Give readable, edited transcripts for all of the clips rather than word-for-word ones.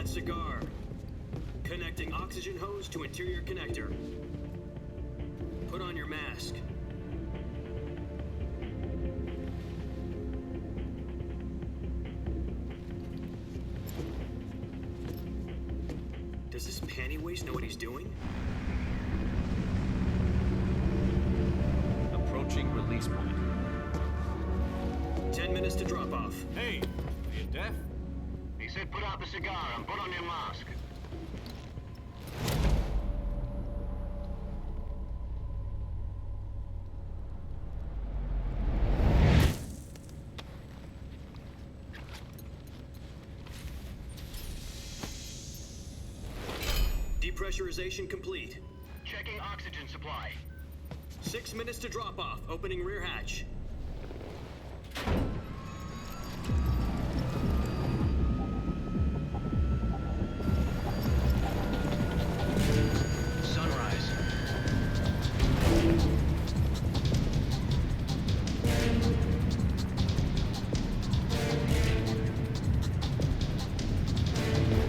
cigar. Connecting oxygen hose to interior connector. Put on your mask. Does this panty waste know what he's doing? Approaching release point. 10 minutes to drop off. Hey, are you deaf? He said put out the cigar and put on your mask. Depressurization complete. Checking oxygen supply. 6 minutes to drop off. Opening rear hatch. Sunrise.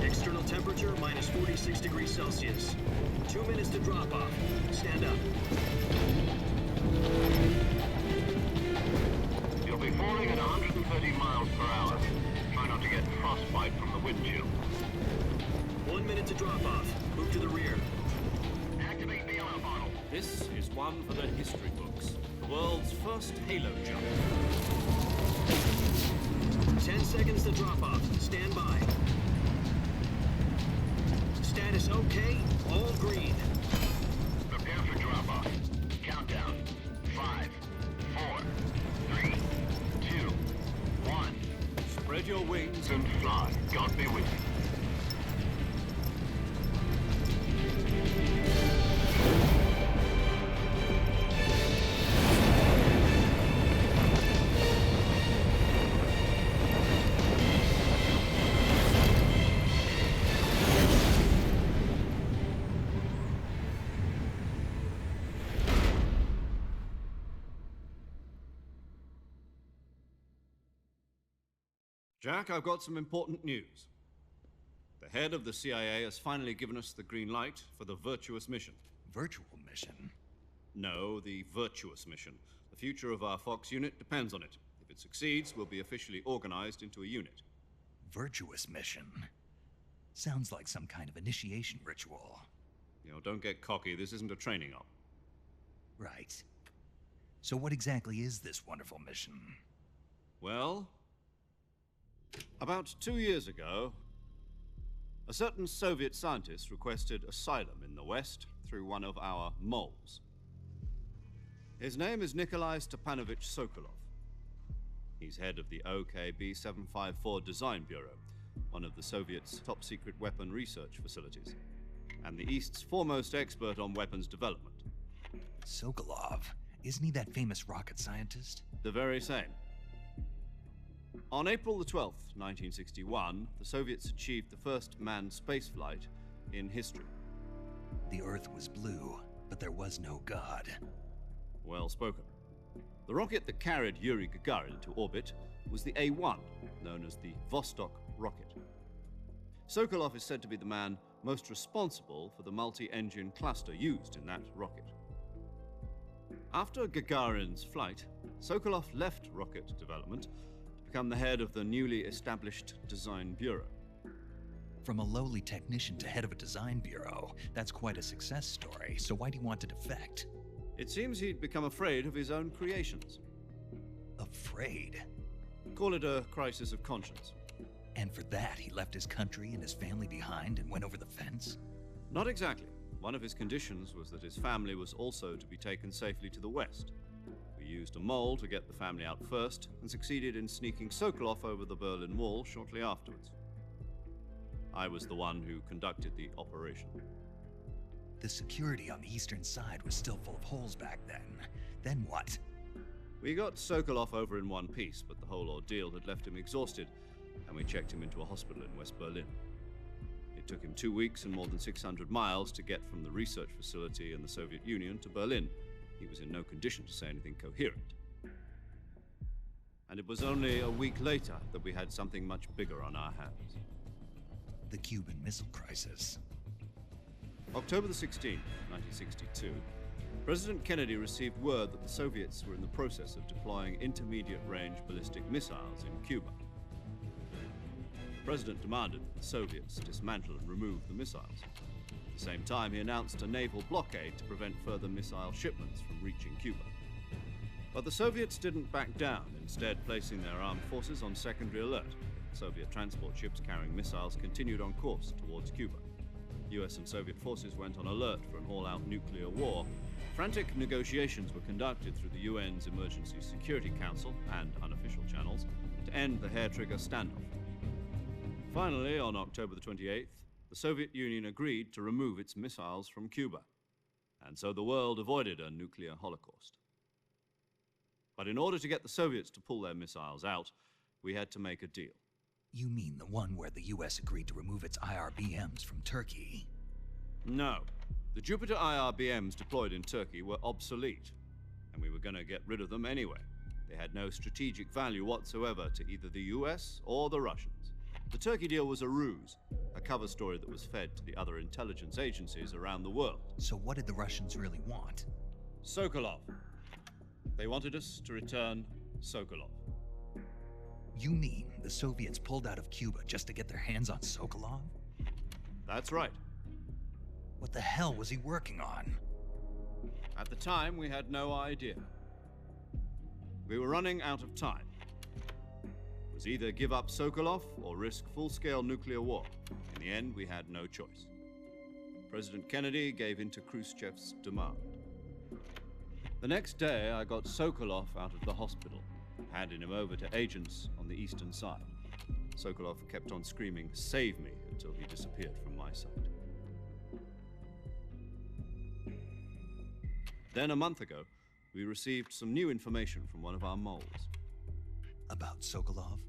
External temperature minus 46 degrees Celsius. 2 minutes to drop off. Stand up. You'll be falling at 130 miles per hour. Try not to get frostbite from the wind chill. 1 minute to drop off. Move to the rear. Activate the alarm bottle. This is one for the history books. The world's first halo jump. 10 seconds to drop off. Stand by. Status okay. All green. Prepare for drop-off. Countdown. 5, 4, 3, 2, 1. Spread your wings And fly. God be with you. Jack, I've got some important news. The head of the CIA has finally given us the green light for the virtuous mission. Virtual mission? No, the virtuous mission. The future of our Fox unit depends on it. If it succeeds, we'll be officially organized into a unit. Virtuous mission? Sounds like some kind of initiation ritual. You know, don't get cocky. This isn't a training op. Right. So what exactly is this wonderful mission? Well, about 2 years ago, a certain Soviet scientist requested asylum in the West through one of our moles. His name is Nikolai Stepanovich Sokolov. He's head of the OKB 754 Design Bureau, one of the Soviets' top-secret weapon research facilities, and the East's foremost expert on weapons development. Sokolov? Isn't he that famous rocket scientist? The very same. On April the 12th, 1961, the Soviets achieved the first manned spaceflight in history. The Earth was blue, but there was no God. Well spoken. The rocket that carried Yuri Gagarin into orbit was the A1, known as the Vostok rocket. Sokolov is said to be the man most responsible for the multi-engine cluster used in that rocket. After Gagarin's flight, Sokolov left rocket development to become the head of the newly established Design Bureau. From a lowly technician to head of a design bureau, that's quite a success story, so why do you want to defect? It seems he'd become afraid of his own creations. Afraid? Call it a crisis of conscience. And for that, he left his country and his family behind and went over the fence? Not exactly. One of his conditions was that his family was also to be taken safely to the West. We used a mole to get the family out first and succeeded in sneaking Sokolov over the Berlin Wall shortly afterwards. I was the one who conducted the operation. The security on the eastern side was still full of holes back then. Then what? We got Sokolov over in one piece, but the whole ordeal had left him exhausted, and we checked him into a hospital in West Berlin. It took him 2 weeks and more than 600 miles to get from the research facility in the Soviet Union to Berlin. He was in no condition to say anything coherent. And it was only a week later that we had something much bigger on our hands. The Cuban Missile Crisis. October the 16th, 1962, President Kennedy received word that the Soviets were in the process of deploying intermediate-range ballistic missiles in Cuba. The President demanded that the Soviets dismantle and remove the missiles. At the same time, he announced a naval blockade to prevent further missile shipments from reaching Cuba. But the Soviets didn't back down, instead placing their armed forces on secondary alert. Soviet transport ships carrying missiles continued on course towards Cuba. US and Soviet forces went on alert for an all-out nuclear war. Frantic negotiations were conducted through the UN's Emergency Security Council and unofficial channels to end the hair-trigger standoff. Finally, on October the 28th, the Soviet Union agreed to remove its missiles from Cuba, and so the world avoided a nuclear holocaust. But in order to get the Soviets to pull their missiles out, we had to make a deal. You mean the one where the US agreed to remove its IRBMs from Turkey? No. The Jupiter IRBMs deployed in Turkey were obsolete, and we were going to get rid of them anyway. They had no strategic value whatsoever to either the US or the Russians. The Turkey deal was a ruse, a cover story that was fed to the other intelligence agencies around the world. So what did the Russians really want? Sokolov. They wanted us to return Sokolov. You mean the Soviets pulled out of Cuba just to get their hands on Sokolov? That's right. What the hell was he working on? At the time, we had no idea. We were running out of time. It was either give up Sokolov or risk full-scale nuclear war. In the end, we had no choice. President Kennedy gave in to Khrushchev's demand. The next day, I got Sokolov out of the hospital, handing him over to agents on the eastern side. Sokolov kept on screaming, "Save me," until he disappeared from my sight. Then, a month ago, we received some new information from one of our moles. About Sokolov?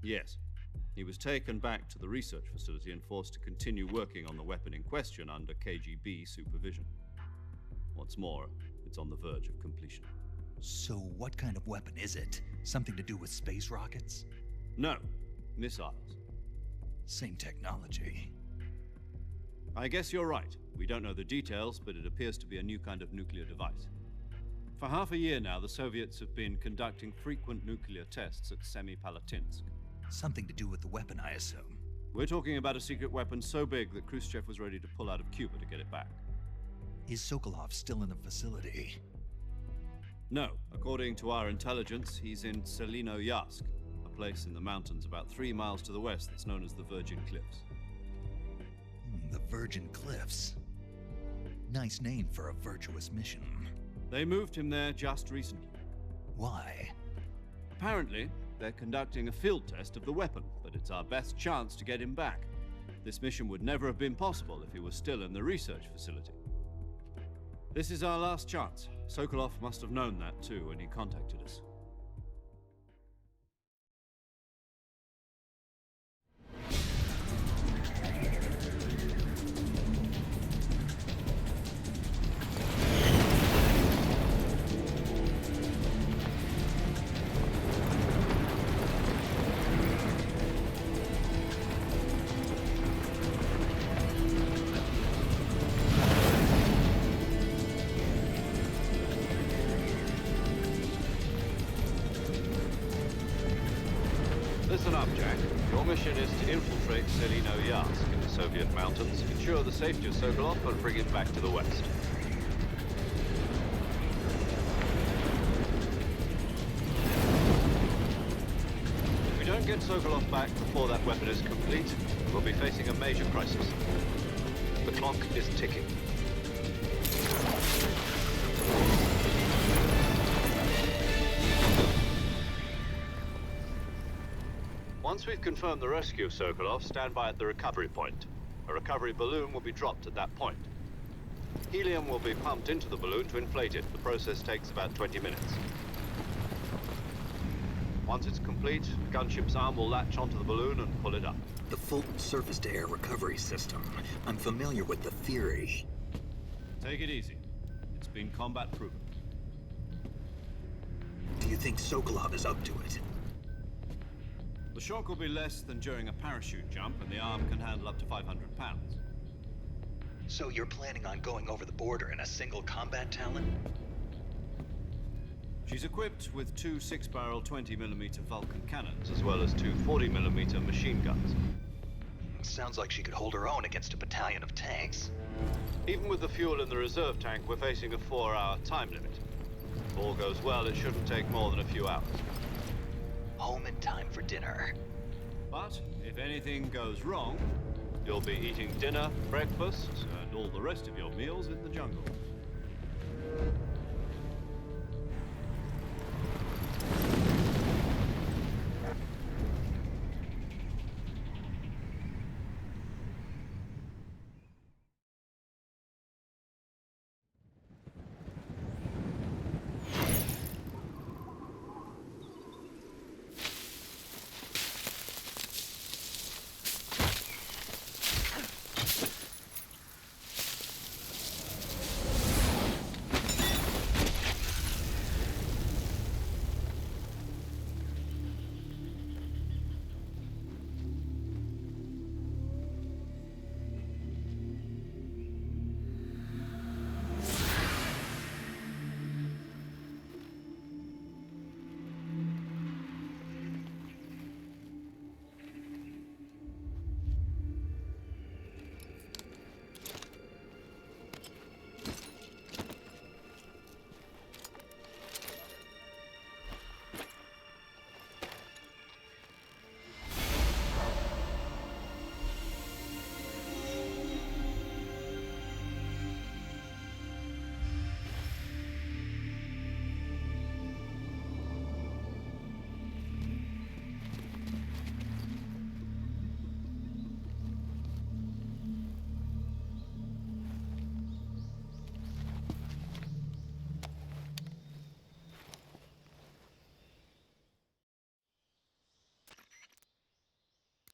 Yes. He was taken back to the research facility and forced to continue working on the weapon in question under KGB supervision. What's more, it's on the verge of completion. So what kind of weapon is it? Something to do with space rockets? No, missiles. Same technology. I guess you're right. We don't know the details, but it appears to be a new kind of nuclear device. For half a year now, the Soviets have been conducting frequent nuclear tests at Semipalatinsk. Something to do with the weapon, I assume. We're talking about a secret weapon so big that Khrushchev was ready to pull out of Cuba to get it back. Is Sokolov still in the facility? No. According to our intelligence, he's in Selino-Yarsk, a place in the mountains about 3 miles to the west that's known as the Virgin Cliffs. The Virgin Cliffs. Nice name for a virtuous mission. They moved him there just recently. Why? Apparently, they're conducting a field test of the weapon, but it's our best chance to get him back. This mission would never have been possible if he was still in the research facility. This is our last chance. Sokolov must have known that too when he contacted us. Listen up, Jack. Your mission is to infiltrate Selino-Yarsk in the Soviet mountains, ensure the safety of Sokolov, and bring it back to the west. If we don't get Sokolov back before that weapon is complete, we'll be facing a major crisis. The clock is ticking. Once we've confirmed the rescue of Sokolov, stand by at the recovery point. A recovery balloon will be dropped at that point. Helium will be pumped into the balloon to inflate it. The process takes about 20 minutes. Once it's complete, the gunship's arm will latch onto the balloon and pull it up. The Fulton surface-to-air recovery system. I'm familiar with the theory. Take it easy. It's been combat-proven. Do you think Sokolov is up to it? The shock will be less than during a parachute jump, and the arm can handle up to 500 pounds. So you're planning on going over the border in a single combat Talon? She's equipped with two 6-barrel 20mm Vulcan cannons, as well as two 40mm machine guns. Sounds like she could hold her own against a battalion of tanks. Even with the fuel in the reserve tank, we're facing a 4-hour time limit. If all goes well, it shouldn't take more than a few hours. Home in time for dinner. But if anything goes wrong, you'll be eating dinner, breakfast, and all the rest of your meals in the jungle.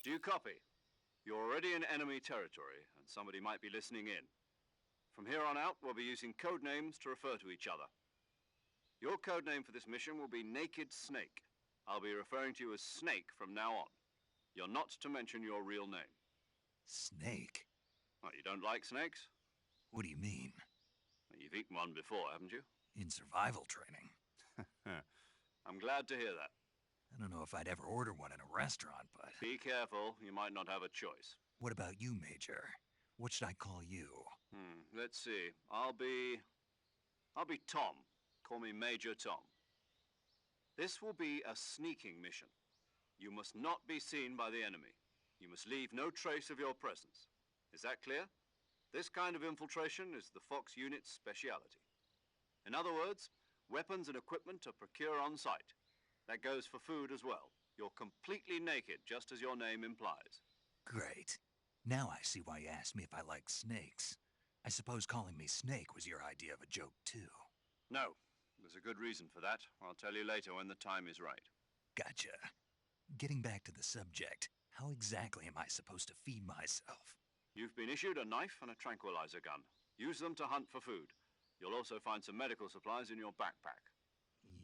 Do you copy? You're already in enemy territory, and somebody might be listening in. From here on out, we'll be using code names to refer to each other. Your code name for this mission will be Naked Snake. I'll be referring to you as Snake from now on. You're not to mention your real name. Snake? Oh, you don't like snakes? What do you mean? Well, you've eaten one before, haven't you? In survival training. I'm glad to hear that. I don't know if I'd ever order one in a restaurant, but... Be careful, you might not have a choice. What about you, Major? What should I call you? Let's see. I'll be Tom. Call me Major Tom. This will be a sneaking mission. You must not be seen by the enemy. You must leave no trace of your presence. Is that clear? This kind of infiltration is the Fox unit's speciality. In other words, weapons and equipment are procured on site. That goes for food as well. You're completely naked, just as your name implies. Great. Now I see why you asked me if I like snakes. I suppose calling me Snake was your idea of a joke, too. No. There's a good reason for that. I'll tell you later when the time is right. Gotcha. Getting back to the subject, how exactly am I supposed to feed myself? You've been issued a knife and a tranquilizer gun. Use them to hunt for food. You'll also find some medical supplies in your backpack.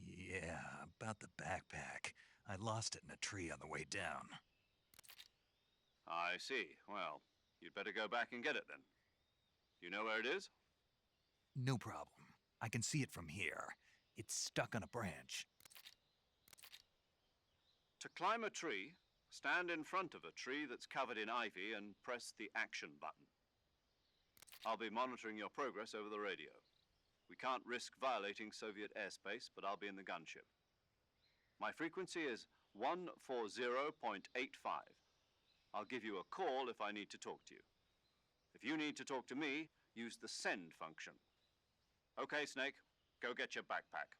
Yeah, about the backpack. I lost it in a tree on the way down. I see. Well, you'd better go back and get it then. You know where it is? No problem. I can see it from here. It's stuck on a branch. To climb a tree, stand in front of a tree that's covered in ivy and press the action button. I'll be monitoring your progress over the radio. We can't risk violating Soviet airspace, but I'll be in the gunship. My frequency is 140.85. I'll give you a call if I need to talk to you. If you need to talk to me, use the send function. Okay, Snake, go get your backpack.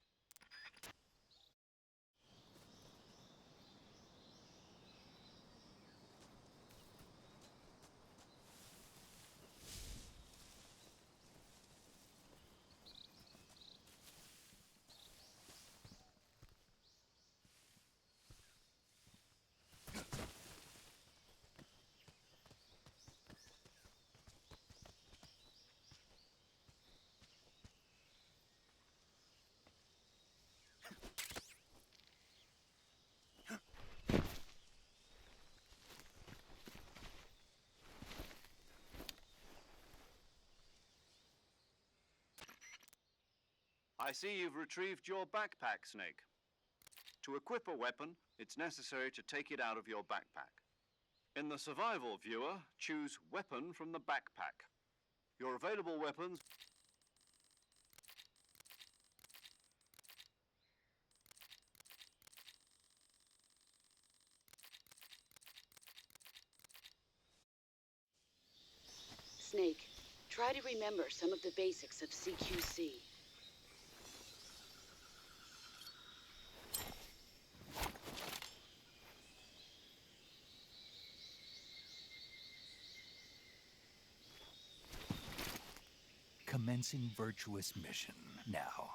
I see you've retrieved your backpack, Snake. To equip a weapon, it's necessary to take it out of your backpack. In the survival viewer, choose Weapon from the backpack. Your available weapons... Snake, try to remember some of the basics of CQC. Commencing virtuous mission now.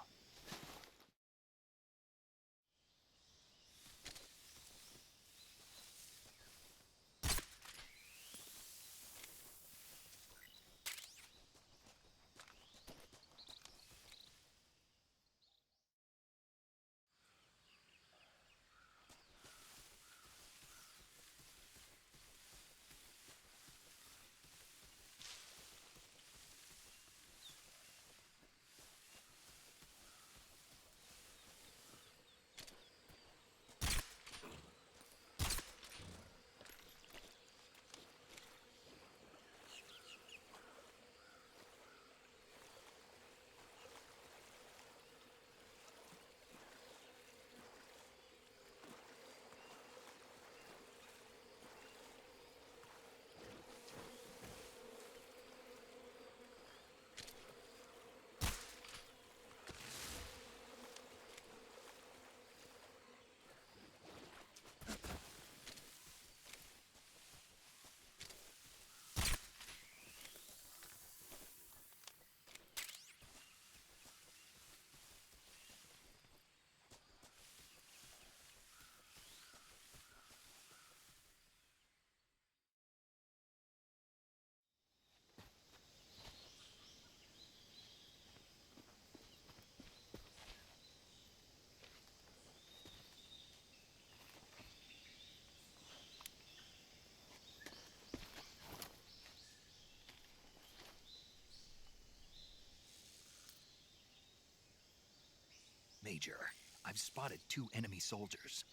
Major, I've spotted 2 enemy soldiers.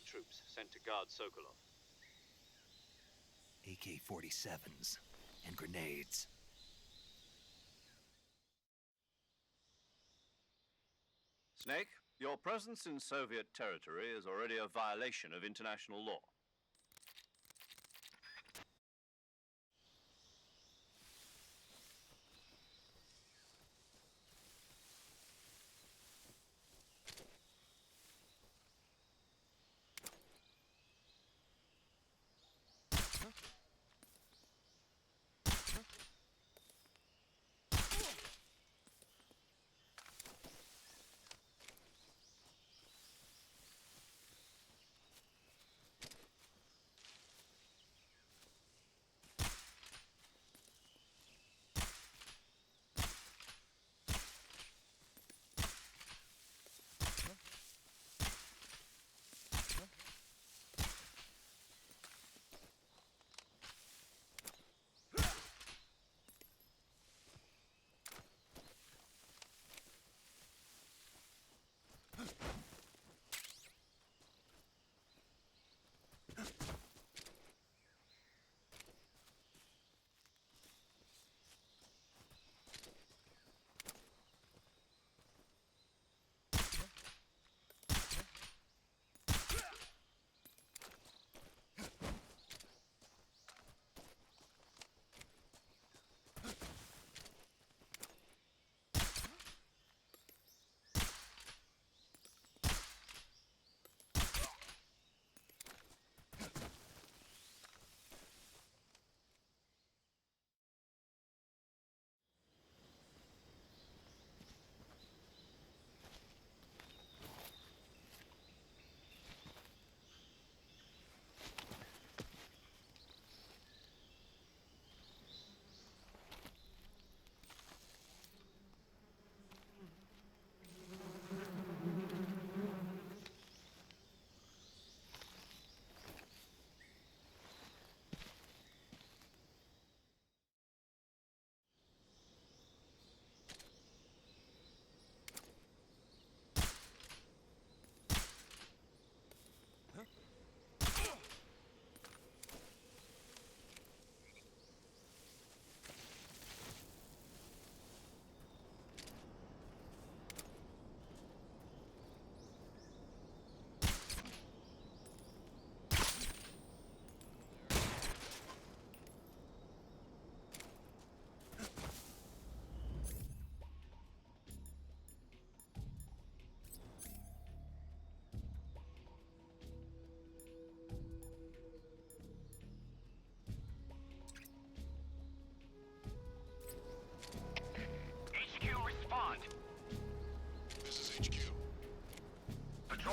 Troops sent to guard Sokolov. AK-47s and grenades. Snake, your presence in Soviet territory is already a violation of international law.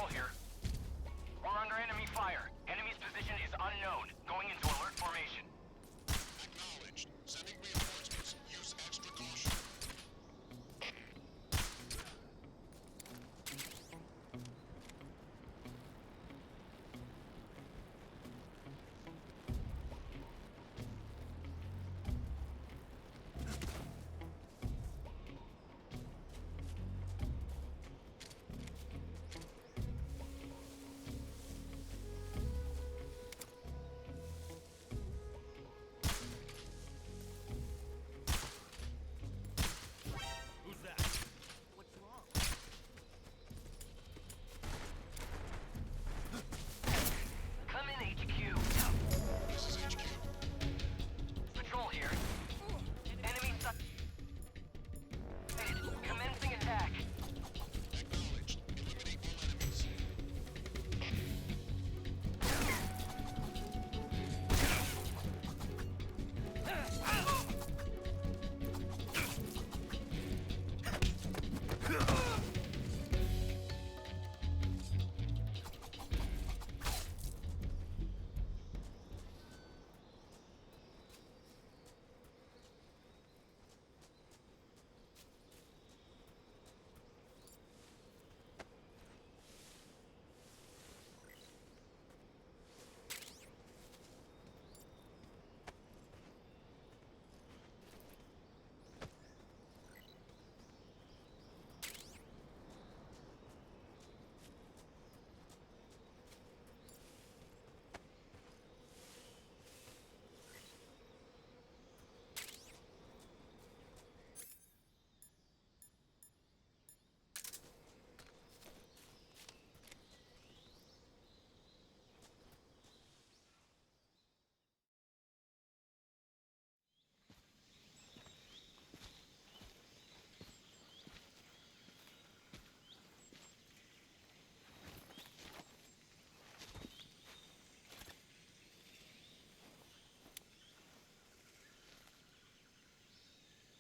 Patrol here. We're under enemy fire. Enemy's position is unknown. Going into alert formation. Acknowledged. Sending reinforcements. Use extra caution. Come in, HQ. This is HQ. Patrol here. Enemy commencing attack. Acknowledged. Eliminate all enemies.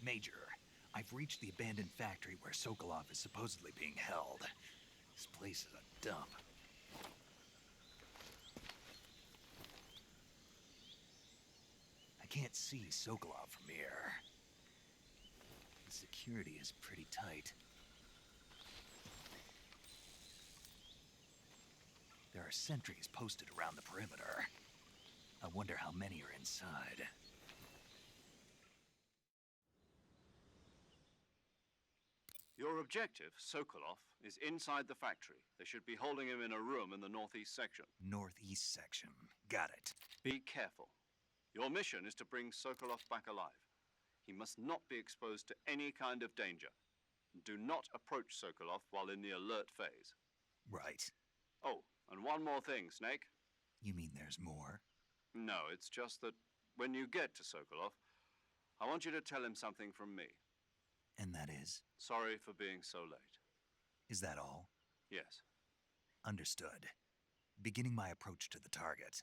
Major, I've reached the abandoned factory where Sokolov is supposedly being held. This place is a dump. I can't see Sokolov from here. The security is pretty tight. There are sentries posted around the perimeter. I wonder how many are inside. Your objective, Sokolov, is inside the factory. They should be holding him in a room in the northeast section. Northeast section. Got it. Be careful. Your mission is to bring Sokolov back alive. He must not be exposed to any kind of danger. Do not approach Sokolov while in the alert phase. Right. Oh, and one more thing, Snake. You mean there's more? No, it's just that when you get to Sokolov, I want you to tell him something from me. And that is? Sorry for being so late. Is that all? Yes. Understood. Beginning my approach to the target.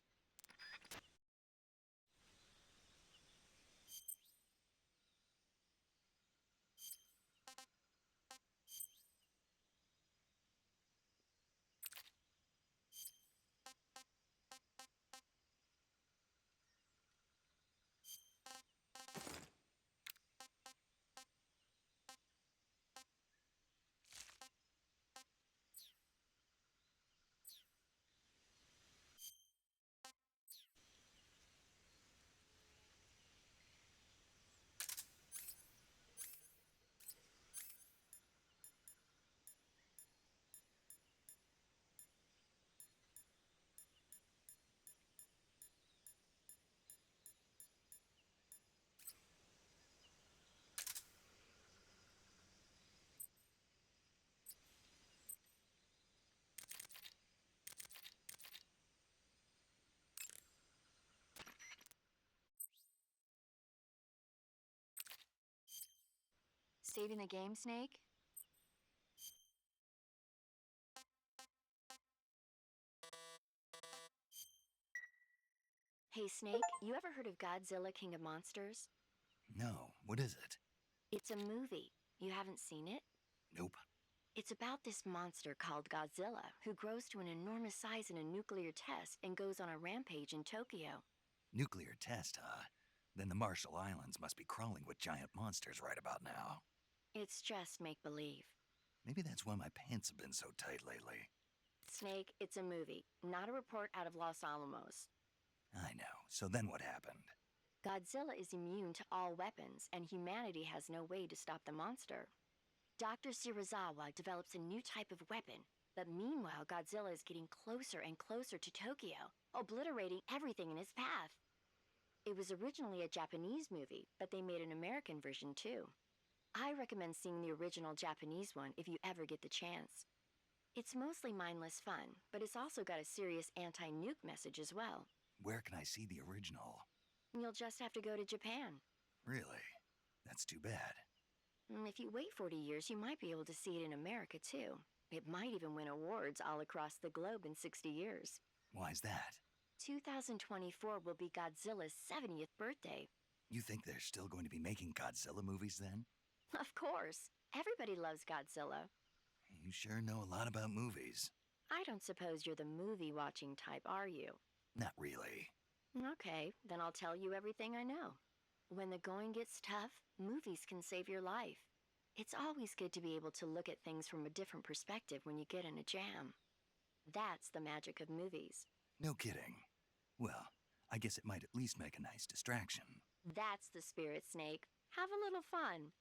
Saving the game, Snake? Hey, Snake, you ever heard of Godzilla King of Monsters? No, what is it? It's a movie. You haven't seen it? Nope. It's about this monster called Godzilla who grows to an enormous size in a nuclear test and goes on a rampage in Tokyo. Nuclear test, huh? Then the Marshall Islands must be crawling with giant monsters right about now. It's just make believe. Maybe that's why my pants have been so tight lately. Snake, it's a movie, not a report out of Los Alamos. I know. So then what happened? Godzilla is immune to all weapons, and humanity has no way to stop the monster. Dr. Shirazawa develops a new type of weapon, but meanwhile, Godzilla is getting closer and closer to Tokyo, obliterating everything in his path. It was originally a Japanese movie, but they made an American version too. I recommend seeing the original Japanese one if you ever get the chance. It's mostly mindless fun, but it's also got a serious anti-nuke message as well. Where can I see the original? You'll just have to go to Japan. Really? That's too bad. If you wait 40 years, you might be able to see it in America too. It might even win awards all across the globe in 60 years. Why's that? 2024 will be Godzilla's 70th birthday. You think they're still going to be making Godzilla movies then? Of course. Everybody loves Godzilla. You sure know a lot about movies. I don't suppose you're the movie-watching type, are you? Not really. Okay, then I'll tell you everything I know. When the going gets tough, movies can save your life. It's always good to be able to look at things from a different perspective when you get in a jam. That's the magic of movies. No kidding. Well, I guess it might at least make a nice distraction. That's the spirit, Snake. Have a little fun.